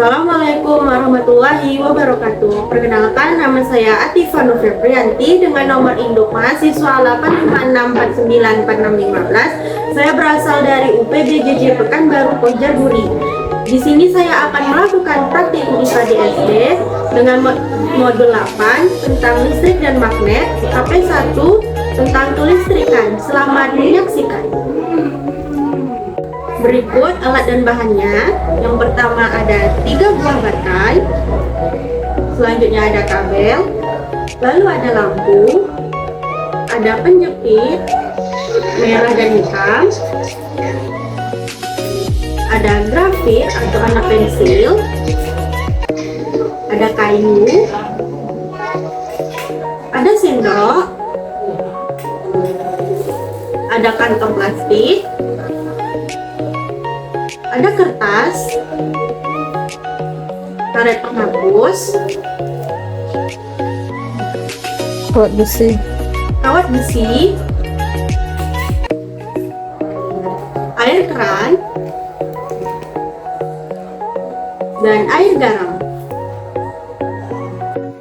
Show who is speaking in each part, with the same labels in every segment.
Speaker 1: Assalamualaikum warahmatullahi wabarakatuh. Perkenalkan, nama saya Atifa Nur Febrianti dengan nomor induk mahasiswa 856494615. Saya berasal dari UPBJJ Pekanbaru Kojarguri. Di sini saya akan melakukan praktikum IPA di SD dengan modul 8 tentang listrik dan magnet, HP1 tentang kelistrikan. Selamat menyaksikan. Berikut alat dan bahannya. Yang pertama ada 3 buah baterai, selanjutnya ada kabel, lalu ada lampu, ada penjepit merah dan hitam, ada grafit atau anak pensil, ada kayu, ada sendok, ada kantong plastik, ada kertas, karet penghapus, kawat besi, air keran, dan air garam.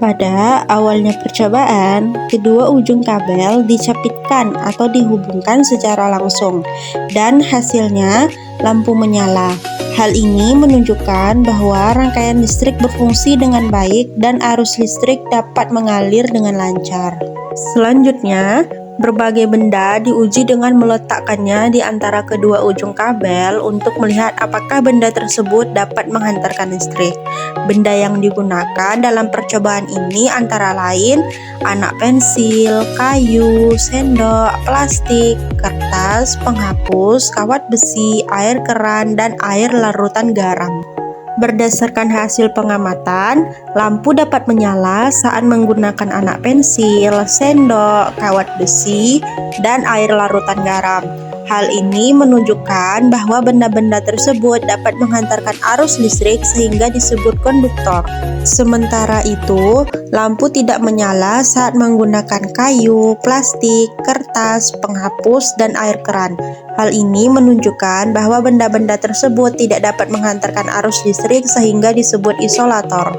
Speaker 2: Pada awalnya percobaan, kedua ujung kabel dicapitkan atau dihubungkan secara langsung, dan hasilnya lampu menyala. Hal ini menunjukkan bahwa rangkaian listrik berfungsi dengan baik dan arus listrik dapat mengalir dengan lancar. Selanjutnya, berbagai benda diuji dengan meletakkannya di antara kedua ujung kabel untuk melihat apakah benda tersebut dapat menghantarkan listrik. Benda yang digunakan dalam percobaan ini antara lain anak pensil, kayu, sendok, plastik, kertas, penghapus, kawat besi, air keran, dan air larutan garam. Berdasarkan hasil pengamatan, lampu dapat menyala saat menggunakan anak pensil, sendok, kawat besi, dan air larutan garam. Hal ini menunjukkan bahwa benda-benda tersebut dapat menghantarkan arus listrik sehingga disebut konduktor. Sementara itu, lampu tidak menyala saat menggunakan kayu, plastik, kertas, penghapus, dan air keran. Hal ini menunjukkan bahwa benda-benda tersebut tidak dapat menghantarkan arus listrik sehingga disebut isolator.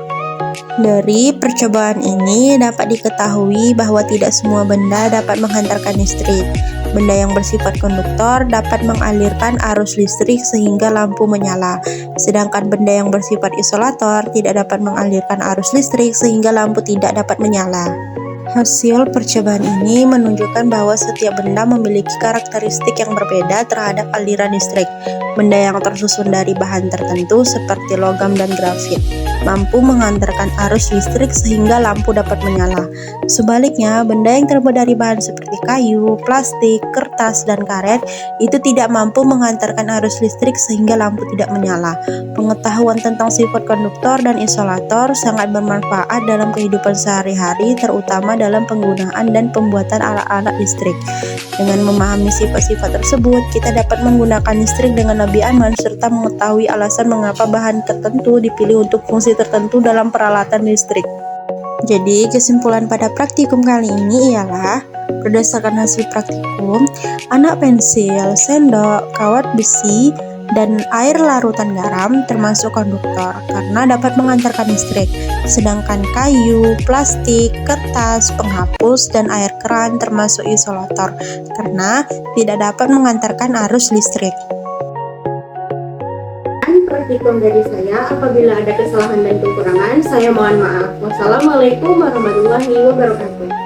Speaker 2: Dari percobaan ini dapat diketahui bahwa tidak semua benda dapat menghantarkan listrik. Benda yang bersifat konduktor dapat mengalirkan arus listrik sehingga lampu menyala, sedangkan benda yang bersifat isolator tidak dapat mengalirkan arus listrik sehingga lampu tidak dapat menyala. Hasil percobaan ini menunjukkan bahwa setiap benda memiliki karakteristik yang berbeda terhadap aliran listrik. Benda yang tersusun dari bahan tertentu seperti logam dan grafit mampu menghantarkan arus listrik sehingga lampu dapat menyala. Sebaliknya, benda yang terbuat dari bahan seperti kayu, plastik, kertas, dan karet itu tidak mampu menghantarkan arus listrik sehingga lampu tidak menyala. Pengetahuan tentang sifat konduktor dan isolator sangat bermanfaat dalam kehidupan sehari-hari, terutama dalam penggunaan dan pembuatan alat-alat listrik. Dengan memahami sifat-sifat tersebut, kita dapat menggunakan listrik dengan lebih aman serta mengetahui alasan mengapa bahan tertentu dipilih untuk fungsi tertentu dalam peralatan listrik. Jadi, kesimpulan pada praktikum kali ini ialah berdasarkan hasil praktikum, anak pensil, sendok, kawat besi, dan air larutan garam termasuk konduktor karena dapat mengantarkan listrik, sedangkan kayu, plastik, kertas, penghapus, dan air keran termasuk isolator karena tidak dapat mengantarkan arus listrik.
Speaker 1: Praktikum dari saya, apabila ada kesalahan dan kekurangan, saya mohon maaf. Wassalamualaikum warahmatullahi wabarakatuh.